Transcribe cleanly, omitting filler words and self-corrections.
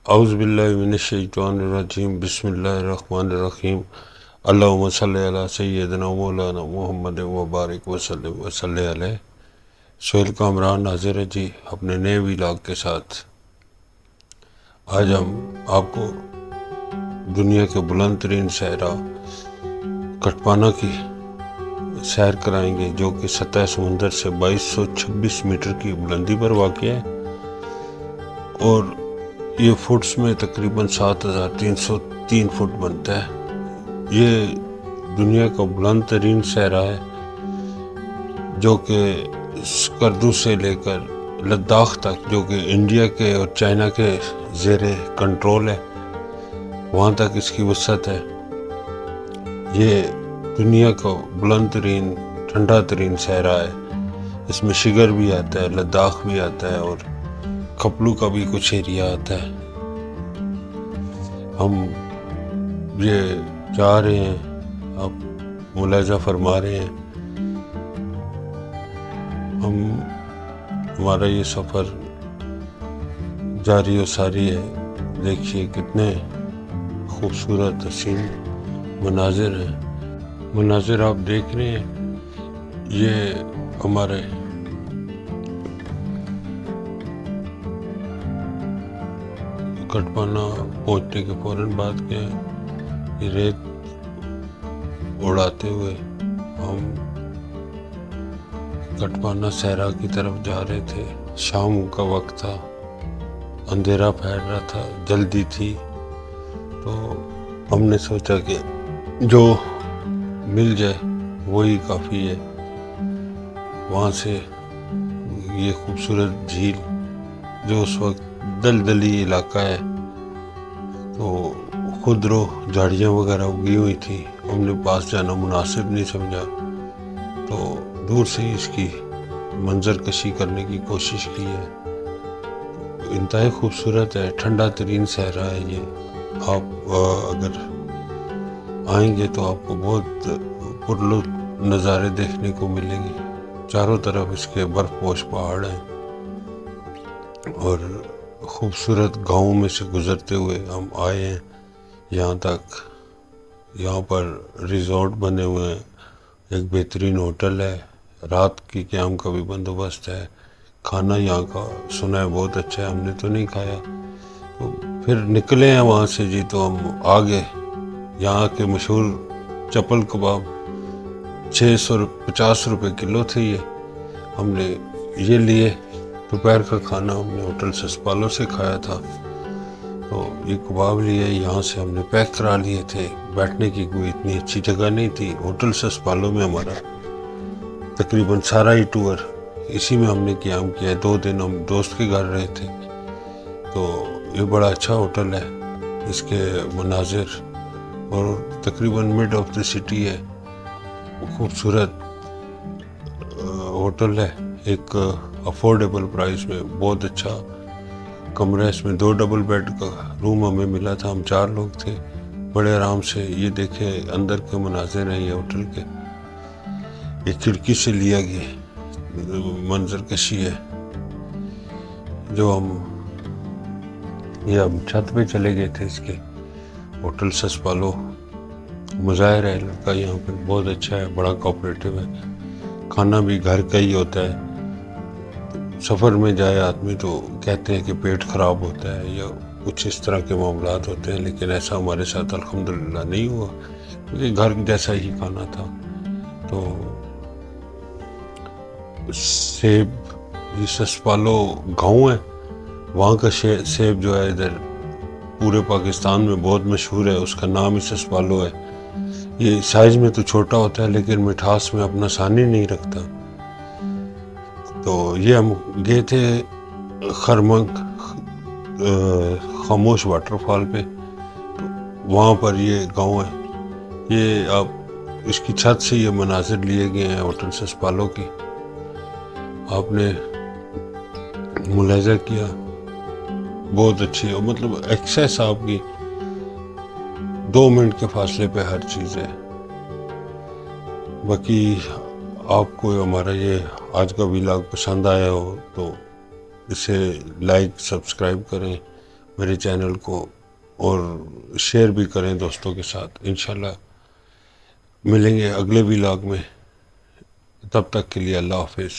اعوذ باللہ من الشیطان الرجیم، بسم اللہ الرحمن الرحیم، اللہم صلی علی سیدنا مولانا محمد وبارک وسلم وصلی علیہ۔ سہیل کامران حاضر ہے جی اپنے نئے ویلاگ کے ساتھ۔ آج ہم آپ کو دنیا کے بلند ترین صحرا کٹپانا کی سیر کرائیں گے، جو کہ سطح سمندر سے 2226 میٹر کی بلندی پر واقع ہے، اور یہ فٹس میں تقریباً 7303 فٹ بنتا ہے۔ یہ دنیا کا بلند ترین صحرا ہے، جو کہ اسکردو سے لے کر لداخ تک، جو کہ انڈیا کے اور چائنا کے زیر کنٹرول ہے، وہاں تک اس کی وسعت ہے۔ یہ دنیا کا بلند ترین ٹھنڈا ترین صحرا ہے۔ اس میں شگر بھی آتا ہے، لداخ بھی آتا ہے، اور کھپلو کا بھی کچھ ایریا آتا ہے۔ ہم یہ جا رہے ہیں، آپ ملاحظہ فرما رہے ہیں، ہمارا یہ سفر جاری و ساری ہے۔ دیکھیے کتنے خوبصورت حسین مناظر ہیں۔ مناظر آپ دیکھ رہے ہیں، یہ ہمارے کٹپانا پہنچنے کے فوراً بعد کے یہ ریت اڑاتے ہوئے ہم کٹپانا صحرا کی طرف جا رہے تھے۔ شام کا وقت تھا، اندھیرا پھیل رہا تھا، جلدی تھی، تو ہم نے سوچا کہ جو مل جائے وہی کافی ہے۔ وہاں سے یہ خوبصورت جھیل، جو اس وقت دلدلی علاقہ ہے، تو خودرو جھاڑیاں وغیرہ اگی ہوئی تھی، ہم نے پاس جانا مناسب نہیں سمجھا، تو دور سے ہی اس کی منظر کشی کرنے کی کوشش کی ہے۔ انتہائی خوبصورت ہے، ٹھنڈا ترین صحرا ہے یہ۔ آپ اگر آئیں گے تو آپ کو بہت پرلطف نظارے دیکھنے کو ملیں گے۔ چاروں طرف اس کے برف پوش پہاڑ ہیں، اور خوبصورت گاؤں میں سے گزرتے ہوئے ہم آئے ہیں یہاں تک۔ یہاں پر ریزورٹ بنے ہوئے ہیں، ایک بہترین ہوٹل ہے، رات کی قیام کا بھی بندوبست ہے۔ کھانا یہاں کا سنا ہے بہت اچھا ہے، ہم نے تو نہیں کھایا، تو پھر نکلے ہیں وہاں سے جی، تو ہم آگے یہاں کے مشہور چپل کباب 650 روپے کلو تھے یہ، ہم نے یہ لیے۔ دوپہر کا کھانا ہم نے ہوٹل سسپالو سے کھایا تھا، تو یہ کباب لیے، یہاں سے ہم نے پیک کرا لیے تھے۔ بیٹھنے کی کوئی اتنی اچھی جگہ نہیں تھی۔ ہوٹل سسپالو میں ہمارا تقریباً سارا ہی ٹور اسی میں ہم نے قیام کیا ہے۔ 2 دن ہم دوست کے گھر رہے تھے، تو یہ بڑا اچھا ہوٹل ہے، اس کے مناظر، اور تقریباً مڈ آف دی سٹی ہے، خوبصورت ہوٹل ہے، ایک افورڈیبل پرائس میں بہت اچھا کمرہ ہے۔ اس میں 2 ڈبل بیڈ کا روم ہمیں ملا تھا، ہم 4 لوگ تھے، بڑے آرام سے۔ یہ دیکھیں اندر کے مناظر ہیں یہ ہوٹل کے، یہ کھڑکی سے لیا گیا منظر کشی ہے۔ جو ہم چھت پہ چلے گئے تھے اس کے ہوٹل سسپالو، مظاہر ہے لڑکا یہاں پہ بہت اچھا ہے، بڑا کوآپریٹو ہے، کھانا بھی گھر کا ہی ہوتا ہے۔ سفر میں جائے آدمی تو کہتے ہیں کہ پیٹ خراب ہوتا ہے یا کچھ اس طرح کے معاملات ہوتے ہیں، لیکن ایسا ہمارے ساتھ الحمدللہ نہیں ہوا، کیونکہ گھر جیسا ہی کھانا تھا۔ تو سیب، یہ سسپالو گاؤں ہے، وہاں کا سیب جو ہے ادھر پورے پاکستان میں بہت مشہور ہے، اس کا نام ہی سسپالو ہے۔ یہ سائز میں تو چھوٹا ہوتا ہے، لیکن مٹھاس میں اپنا ثانی نہیں رکھتا۔ تو یہ ہم گئے تھے خرمنگ خاموش واٹر فال پہ، وہاں پر یہ گاؤں ہے۔ یہ آپ اس کی چھت سے یہ مناظر لیے گئے ہیں ہوٹل سسپالو کی، آپ نے ملاحظہ کیا، بہت اچھی ہے، مطلب ایکسیس آپ کی 2 منٹ کے فاصلے پہ ہر چیز ہے۔ باقی آپ کو ہمارا یہ آج کا ویلاگ پسند آیا ہو تو اسے لائک سبسکرائب کریں، میرے چینل کو اور شیئر بھی کریں دوستوں کے ساتھ. انشاءاللہ ملیں گے اگلے ولاگ میں. تب تک کے لیے اللہ حافظ.